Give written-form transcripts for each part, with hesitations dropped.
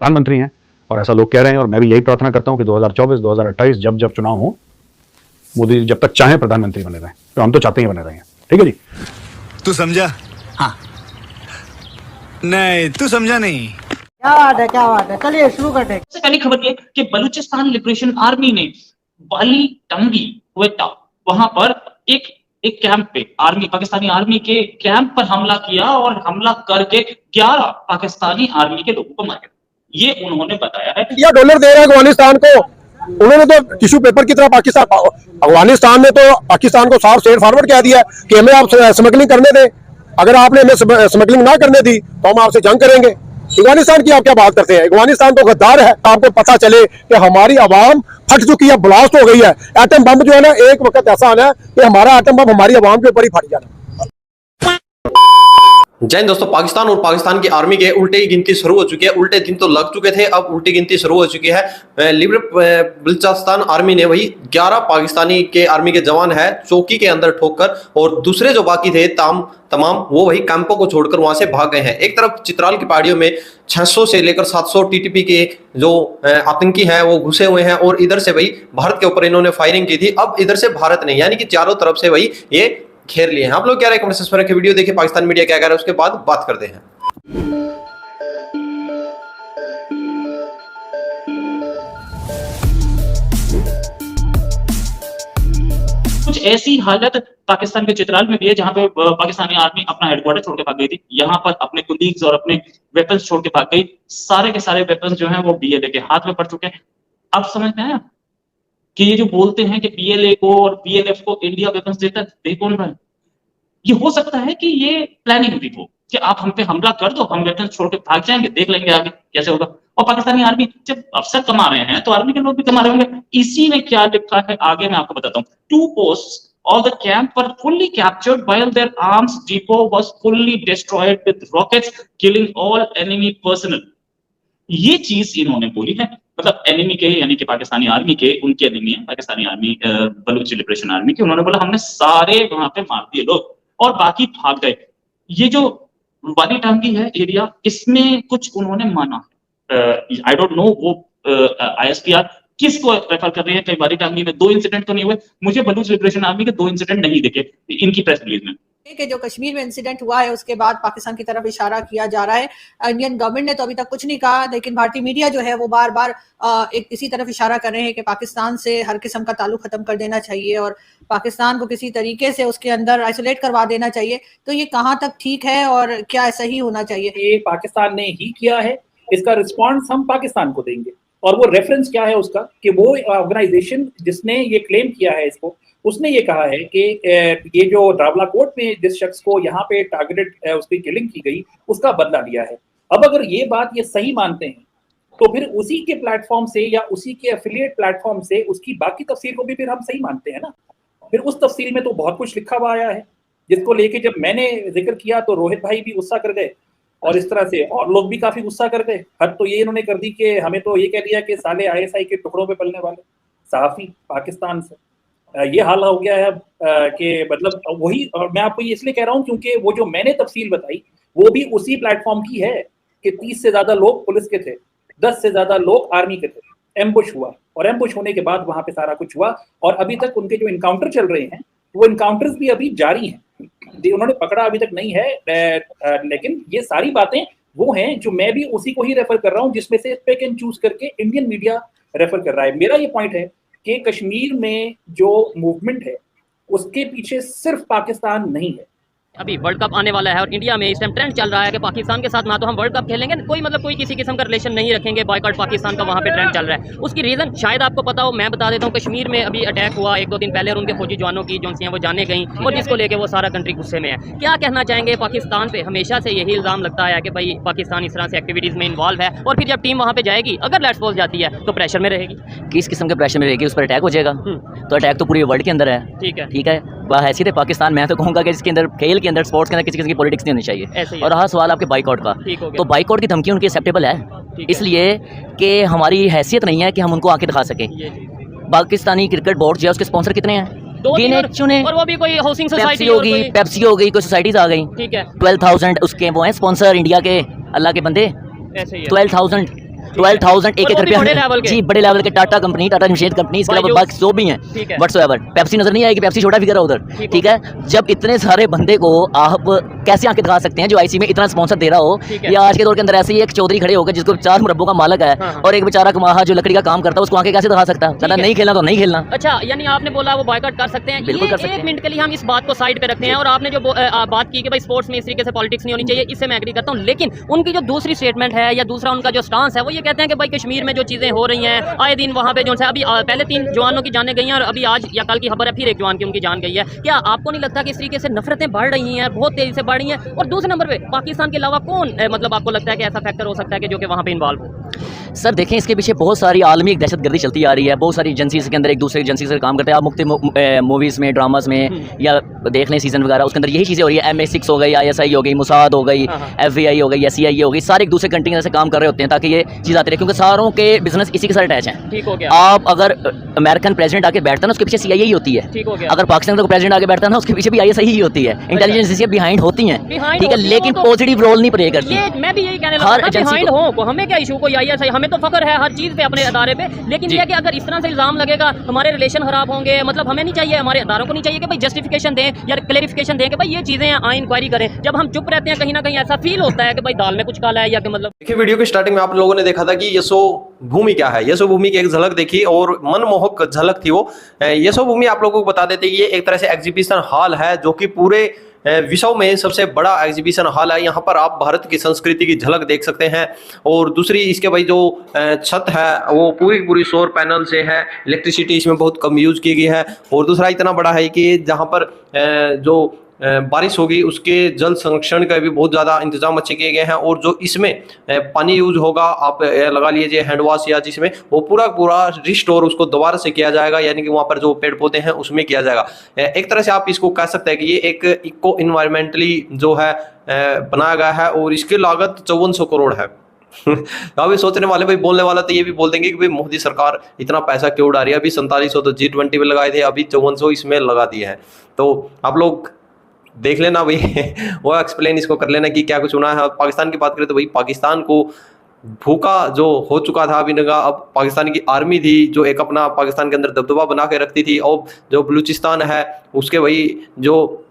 प्रधानमंत्री हैं और ऐसा लोग कह रहे हैं, और मैं भी यही प्रार्थना करता हूं कि 2024 2028 जब जब चुनाव हो, मोदी जी जब तक चाहें प्रधानमंत्री बने रहें, तो हम तो चाहते ही बने रहेंगे। ठीक है जी, तू समझा? हाँ। नहीं, तू समझा नहीं। क्या बात है, चलिए शुरू करते हैं। सबसे पहली खबर ये कि बलूचिस्तान लिबरेशन आर्मी ने वाली टंगी क्वेटा वहां पर एक कैंप पे पाकिस्तानी आर्मी के कैंप पर हमला किया और हमला करके 11 पाकिस्तानी आर्मी के लोगों को मारा। ये उन्होंने बताया है। या डॉलर दे रहा है अफगानिस्तान को, उन्होंने तो टिश्यू पेपर की तरह अफगानिस्तान ने तो पाकिस्तान को साफ स्ट्रेट फॉरवर्ड कह दिया कि हमें आप स्मगलिंग करने दें, अगर आपने हमें स्मगलिंग ना करने दी तो हम आपसे जंग करेंगे। अफगानिस्तान की आप क्या बात करते हैं? अफगानिस्तान तो गद्दार है। आपको पता चले कि हमारी आवाम फट चुकी है, ब्लास्ट हो गई है। एटम बम जो है ना, एक वक्त ऐसा आना है कि हमारा एटम बम हमारी आवाम के ऊपर ही फट जाना। जय हिंद दोस्तों। पाकिस्तान और पाकिस्तान की आर्मी के उल्टे ही गिनती शुरू हो चुकी है। उल्टे दिन तो लग चुके थे, अब उल्टी गिनती शुरू हो चुकी है। बलूचिस्तान आर्मी ने वही 11 पाकिस्तानी के आर्मी के जवान है चौकी के अंदर ठोककर, और दूसरे जो बाकी थे तमाम वो वही कैंपों को छोड़कर वहां से भाग गए हैं। एक तरफ चित्राल की पहाड़ियों में 600 से लेकर 700 टीटीपी के जो आतंकी हैं वो घुसे हुए हैं, और इधर से वही भारत के ऊपर इन्होंने फायरिंग की थी। अब इधर से भारत ने, यानी कि चारों तरफ से वही ये घेर लिए हैं। आप लोग क्या कमेंट के वीडियो देखिए, पाकिस्तान मीडिया क्या कह रहा है, उसके बाद बात करते हैं। कुछ ऐसी हालत पाकिस्तान के चित्राल में भी है जहां पे पाकिस्तानी आर्मी अपना हेडक्वार्टर छोड़ के भाग गई थी। यहां पर अपने कुलीग्स और अपने वेपन्स छोड़ के भाग गई। सारे के सारे वेपन्स जो हैं वो बीएलए के हाथ में पड़ चुके हैं। अब समझ में आया कि ये जो बोलते हैं कि बीएलए को और बीएलएफ को इंडिया वेपन्स देता है, दे कौन रहा है? ये हो सकता है कि ये प्लानिंग भी हो कि आप हम पे हमला कर दो, हम वेपन्स छोड़ के भाग जाएंगे, देख लेंगे आगे कैसे होगा। और पाकिस्तानी आर्मी जब अफसर कमा रहे हैं तो आर्मी के लोग भी कमा रहे होंगे। इसी में क्या लिखा है आगे मैं आपको बताता हूँ। 2 posts of the camp were fully captured while their arms depot was fully destroyed with rockets, killing all enemy personnel। ये चीज इन्होंने बोली है, मतलब एनिमी के, यानी कि पाकिस्तानी आर्मी के, उनके एनिमी है Pakistani army, Baloch liberation army के। उन्होंने बोला हमने सारे वहां पे मार दिए लोग और बाकी भाग गए। ये जो वाली टांगी है एरिया, इसमें कुछ उन्होंने माना। आई डोंट नो वो आईएसपीआर किसको रेफर कर रही है। कई वाली टांगी में 2 इंसिडेंट तो नहीं हुए, मुझे बलूच लिबरेशन आर्मी के 2 इंसिडेंट नहीं दिखे इनकी प्रेस रिलीज में। कि जो कश्मीर में इंसिडेंट हुआ है उसके बाद पाकिस्तान की तरफ इशारा किया जा रहा है। इंडियन गवर्नमेंट ने तो अभी तक कुछ नहीं कहा, लेकिन भारतीय मीडिया जो है वो बार बार एक इसी तरफ इशारा कर रहे हैं कि पाकिस्तान से हर किस्म का ताल्लुक खत्म कर देना चाहिए और पाकिस्तान को किसी तरीके से उसके अंदर आइसोलेट करवा देना चाहिए। तो ये कहाँ तक ठीक है और क्या ऐसा ही होना चाहिए? ये पाकिस्तान ने ही किया है, इसका रिस्पॉन्स हम पाकिस्तान को देंगे। और वो रेफरेंस क्या है उसका, कि वो ऑर्गेनाइजेशन जिसने ये क्लेम किया है इसको, उसने ये कहा है कि ये जो रावलाकोट में जिस शख्स को यहाँ पे टारगेटेड उसकी किलिंग की गई उसका बदला लिया है। अब अगर ये बात ये सही मानते हैं तो फिर उसी के प्लेटफॉर्म से या उसी के एफिलिएट प्लेटफॉर्म से उसकी बाकी तफसीर को भी फिर हम सही मानते हैं ना। फिर उस तफसीर में तो बहुत कुछ लिखा हुआ आया है, जिसको लेके जब मैंने जिक्र किया तो रोहित भाई भी गुस्सा कर गए और इस तरह से और लोग भी काफी गुस्सा कर गए। हद तो ये इन्होंने कर दी कि हमें तो ये कह दिया कि साले आईएसआई के टुकड़ों पे पलने वाले सहाफी पाकिस्तान से। ये हाल हो गया है कि मतलब वही, और मैं आपको ये इसलिए कह रहा हूँ क्योंकि वो जो मैंने तफसील बताई वो भी उसी प्लेटफॉर्म की है कि 30 से ज्यादा लोग पुलिस के थे, 10 से ज्यादा लोग आर्मी के थे। एम्बुश हुआ और एम्बुश होने के बाद वहां पे सारा कुछ हुआ और अभी तक उनके जो इनकाउंटर चल रहे हैं वो इनकाउंटर्स भी अभी जारी हैं। उन्होंने पकड़ा अभी तक नहीं है, लेकिन ये सारी बातें वो हैं जो मैं भी उसी को ही रेफर कर रहा हूँ जिसमें से पिक एंड चूज करके इंडियन मीडिया रेफर कर रहा है। मेरा ये पॉइंट है कि कश्मीर में जो मूवमेंट है उसके पीछे सिर्फ पाकिस्तान नहीं है। अभी वर्ल्ड कप आने वाला है और इंडिया में इस टाइम ट्रेंड चल रहा है कि पाकिस्तान के साथ ना तो हम वर्ल्ड कप खेलेंगे, कोई किसी किस्म का रिलेशन नहीं रखेंगे, बॉयकॉट पाकिस्तान का वहाँ पे ट्रेंड चल रहा है। उसकी रीज़न शायद आपको पता हो, मैं बता देता हूँ। कश्मीर में अभी अटैक हुआ 1-2 दिन पहले और उनके फौजी जवानों की जो वो जाने गई और जिसको लेके वो सारा कंट्री गुस्से में है। क्या कहना चाहेंगे पाकिस्तान पे? हमेशा से यही इल्ज़ाम लगता है कि भाई पाकिस्तान इस तरह से एक्टिविटीज़ में इन्वॉल्व है और फिर जब टीम वहाँ पे जाएगी, अगर लेट्स सपोज जाती है तो प्रेशर में रहेगी। किस किस्म के प्रेशर में रहेगी? उस पर अटैक हो जाएगा। तो अटैक तो पूरे वर्ल्ड के अंदर है। ठीक है। हैसियत है पाकिस्तान, मैं तो कहूँगा कि इसके अंदर, खेल के अंदर, स्पोर्ट्स के अंदर किसी किसी की पॉलिटिक्स नहीं होनी चाहिए। और रहा सवाल आपके बाइकआउट का, तो बाइकआउट की धमकी उनकी एक्सेप्टेबल है इसलिए कि हमारी हैसियत नहीं है कि हम उनको आके दिखा सकें। पाकिस्तानी क्रिकेट बोर्ड जो है उसके स्पॉन्सर कितने हैं? चुने, और वो भी कोई हाउसिंग सोसाइटी होगी, पेप्सी हो गई, कोई सोसाइटीज आ गई। ठीक है, 12,000 उसके वो हैं स्पॉन्सर इंडिया के, अल्लाह के बंदे, 12,000 12,000 एक और वो भी बड़े लेवल के। जी, बड़े लेवल के टाटा कंपनी, टाटा निषेध कंपनी, इसके अलावा बायजूस। बाकी जो भी हैं ठीक है। व्हाट्सएवर। पेप्सी नजर नहीं आएगी, पेप्सी छोटा फिगर है उधर, ठीक है। जब इतने सारे बंदे को आप कैसे आके दिखा सकते हैं जो आईसी में इतना स्पॉन्सर दे रहा हो। ठीक है। या आज के दौर के अंदर ऐसे ही एक चौधरी खड़े होकर जिसको 4 मुरब्बों का मालिक है हाँ। और एक बेचारा कमाहा जो लकड़ी का काम करता है, उसको आके कैसे दिखा सकता है? कहता है। नहीं खेलना तो नहीं खेलना। अच्छा, यानी आपने बोला वो बॉयकॉट कर सकते हैं। बिल्कुल ये कर सकते एक हैं। मिनट के लिए हम इस बात को साइड पे रखते हैं, और आपने जो बात की कि भाई स्पोर्ट्स में इस तरीके से पॉलिटिक्स नहीं होनी चाहिए, इससे मैं एग्री करता हूं। लेकिन उनकी जो दूसरी स्टेटमेंट है या दूसरा उनका जो स्टांस है, वो ये कहते हैं कि भाई कश्मीर में जो चीज़ें हो रही हैं, आए दिन वहाँ पे जो है अभी पहले 3 जवानों की जानें गई हैं और अभी आज या कल की खबर है फिर एक जवान की उनकी जान गई है। क्या आपको नहीं लगता कि इस तरीके से नफरतें बढ़ रही हैं, बहुत तेजी से बढ़ रही हैं? और दूसरे नंबर पे पाकिस्तान के अलावा कौन मतलब आपको लगता है कि ऐसा फैक्टर हो सकता है कि जो कि वहाँ पे इन्वॉल्व हो? सर देखें, इसके पीछे बहुत सारी आलमी दहशतगर्दी चलती आ रही है। बहुत सारी एजेंसीज के अंदर एक दूसरे एजेंसी से काम करते हैं। आप मुख्य मूवीज़ में, ड्रामास में या देख लें सीजन वगैरह, उसके अंदर यही चीज़ें हो रही है। MI6 हो गई, ISI हो गई, मुसाद हो गई, FBI हो गई, SCI हो गई, सारे एक दूसरे कंट्री के से काम कर रहे होते हैं ताकि ये चीज़ आती रहे, क्योंकि सारों के बिजनेस इसी के साथ अटैच हैं। ठीक हो गया। आप अगर अमेरिकन प्रेसिडेंट आके बैठता है ना, उसके पीछे CIA ही होती है। ठीक हो गया। अगर पाकिस्तान का प्रेसिडेंट आके बैठता है ना, उसके पीछे भी ISI ही होती है। इंटेलिजेंस एजेंसी बिहाइंड होती हैं, Behind ठीक है, होती हैं, लेकिन वो तो- पॉजिटिव रोल नहीं प्ले करती। ये मैं भी यही कहने हर लगा था, एजेंसी बिहाइंड को- हो, हमें क्या इशू, कोई ISI हमें तो फख्र है हर चीज़ पे अपने अदारे पे। लेकिन जी। ये है कि अगर इस तरह से इल्ज़ाम लगेगा, हमारे रिलेशन खराब होंगे। मतलब हमें नहीं चाहिए, हमारे अदारों को नहीं चाहिए कि भाई जस्टिफिकेशन दें या क्लेरिफिकेशन दें कि भाई ये चीज़ें हैं, इंक्वायरी करें। जब हम चुप रहते हैं, कहीं ना कहीं ऐसा फील होता है कि भाई दाल में कुछ काला है, या कि मतलब देखिए, वीडियो के स्टार्टिंग में आप लोगों ने देखा था कि यशो भूमि क्या है। यशो भूमि की एक झलक देखी और मनमोहक झलक थी वो। यशो भूमि आप लोगों को बता देते हैं कि ये एक तरह से एग्जीबिशन हॉल है, जो कि पूरे विश्व में सबसे बड़ा एग्जीबिशन हॉल है। यहाँ पर आप भारत की संस्कृति की झलक देख सकते हैं। और दूसरी इसके भाई जो छत है वो पूरी सौर पैनल से है। इलेक्ट्रिसिटी इसमें बहुत कम यूज की गई है। और दूसरा इतना बड़ा है कि जहाँ पर जो बारिश होगी उसके जल संरक्षण का भी बहुत ज़्यादा इंतजाम अच्छे किए गए हैं। और जो इसमें पानी यूज होगा, आप लगा लीजिए हैंड वॉश, या जिसमें वो पूरा रिस्टोर उसको दोबारा से किया जाएगा, यानी कि वहाँ पर जो पेड़ पौधे हैं उसमें किया जाएगा। एक तरह से आप इसको कह सकते हैं कि ये एक इको इन्वायरमेंटली जो है बनाया गया है। और इसकी लागत 5400 करोड़ है। अभी सोचने वाले भाई, बोलने वाला तो ये भी बोल देंगे कि भाई मोदी सरकार इतना पैसा क्यों उड़ा रही है। अभी 4700 तो G20 में लगाए थे, अभी 5400 इसमें लगा दिए हैं। तो आप लोग देख लेना भाई वो एक्सप्लेन इसको कर लेना कि क्या कुछ होना है। पाकिस्तान की बात करें तो भाई पाकिस्तान को भूखा जो हो चुका था अभी नगा, अब पाकिस्तान की आर्मी थी जो एक अपना पाकिस्तान के अंदर दबदबा बना के रखती थी। और जो बलूचिस्तान है उसके वही जो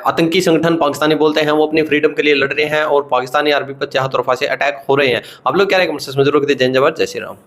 आतंकी संगठन पाकिस्तानी बोलते हैं, वो अपनी फ्रीडम के लिए लड़ रहे हैं और पाकिस्तानी आर्मी पर चारों तरफा से अटैक हो रहे हैं। आप लोग क्या रहेगा, जरूर जय जवान जय श्री राम।